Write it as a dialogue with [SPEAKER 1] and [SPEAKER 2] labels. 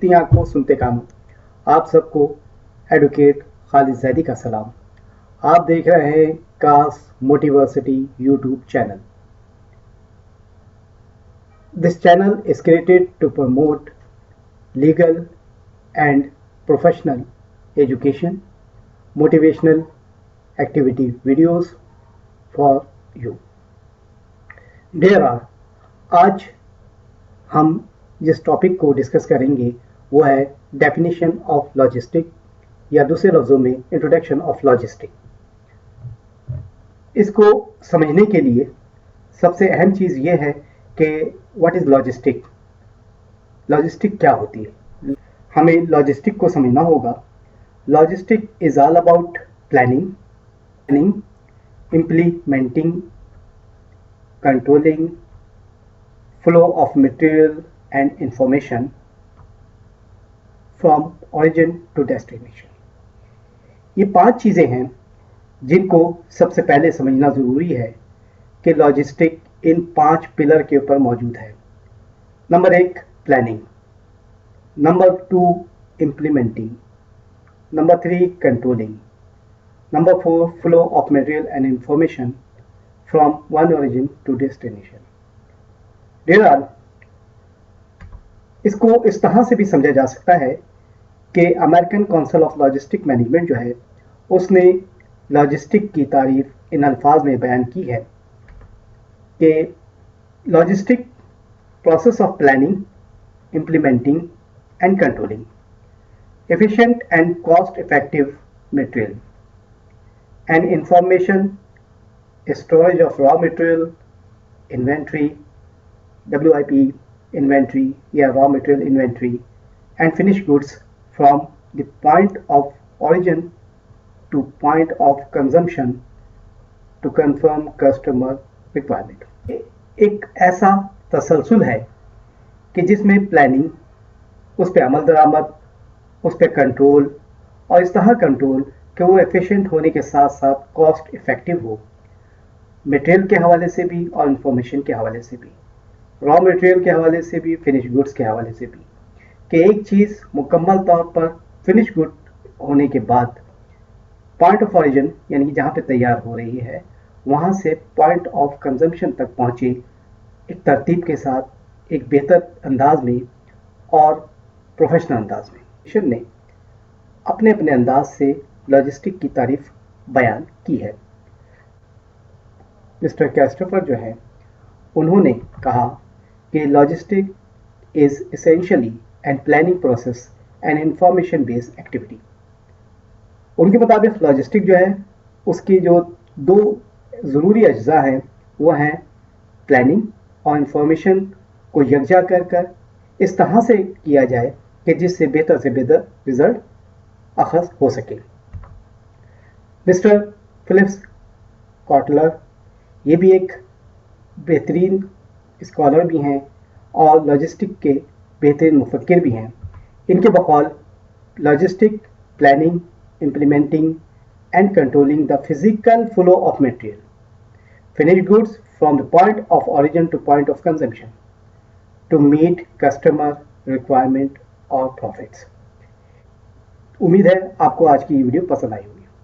[SPEAKER 1] देखती आंखों सुनते कानों, आप सबको एडवोकेट खालिद जैदी का सलाम। आप देख रहे हैं कास Motiversity YouTube channel. This channel is created to promote legal and professional education, motivational activity videos for you. There are आज हम जिस टॉपिक को डिस्कस करेंगे वो है डेफिनेशन ऑफ लॉजिस्टिक, या दूसरे लफ्ज़ों में इंट्रोडक्शन ऑफ लॉजिस्टिक। इसको समझने के लिए सबसे अहम चीज़ ये है कि व्हाट इज़ लॉजिस्टिक, लॉजिस्टिक क्या होती है। हमें लॉजिस्टिक को समझना होगा। Logistic is all about planning, implementing, controlling, flow of material and information from origin to destination। ये 5 चीज़ें हैं जिनको सबसे पहले समझना ज़रूरी है कि लॉजिस्टिक इन 5 पिलर के ऊपर मौजूद है। Number 1 planning, number 2 implementing, number 3 controlling, number 4 flow of material and information from one origin to destination. इसको इस तरह से भी समझा जा सकता है कि American council of logistic management जो है उसने लॉजिस्टिक की तारीफ इन अल्फाज में बयान की है कि logistic process of planning, implementing and controlling efficient and cost effective material and information, storage of raw material, inventory, WIP inventory या raw material inventory and finished goods from the point of origin to point of consumption to confirm customer requirement। एक ऐसा तसलसल है कि जिसमें planning, उस पर अमल दरामद, उस पर कंट्रोल, और इस तरह कंट्रोल कि वो एफिशिएंट होने के साथ साथ कॉस्ट इफेक्टिव हो, मटेरियल के हवाले से भी और इंफॉर्मेशन के हवाले से भी, रॉ मटेरियल के हवाले से भी, फिनिश गुड्स के हवाले से भी, कि एक चीज़ मुकम्मल तौर पर फिनिश गुड होने के बाद पॉइंट ऑफ ऑरिजिन यानी कि जहाँ पे तैयार हो रही है वहाँ से पॉइंट ऑफ कंजम्पशन तक पहुँचे एक तरतीब के साथ, एक बेहतर अंदाज में और प्रोफेशनल अंदाज में। मिशन ने अपने अपने अंदाज से लॉजिस्टिक की तारीफ बयान की है। मिस्टर कैस्टोफर जो है उन्होंने कहा कि logistic is essentially and planning process and information based activity. उनके मुताबिक लॉजिस्टिक जो है उसकी जो 2 ज़रूरी अज्जा हैं वो हैं प्लानिंग और इंफॉर्मेशन को यकजा कर इस तरह से किया जाए कि जिससे बेहतर से बेहतर रिजल्ट अखज़ हो सके। मिस्टर फिलिप्स कॉटलर ये भी एक बेहतरीन स्कॉलर भी हैं और लॉजिस्टिक के बेहतरीन मुफक्किर भी हैं। इनके बकौल logistic planning, implementing and controlling the physical flow of material, finished goods from the point of origin to point of consumption to meet customer requirement और प्रॉफिट्स। उम्मीद है आपको आज की ये वीडियो पसंद आई होगी।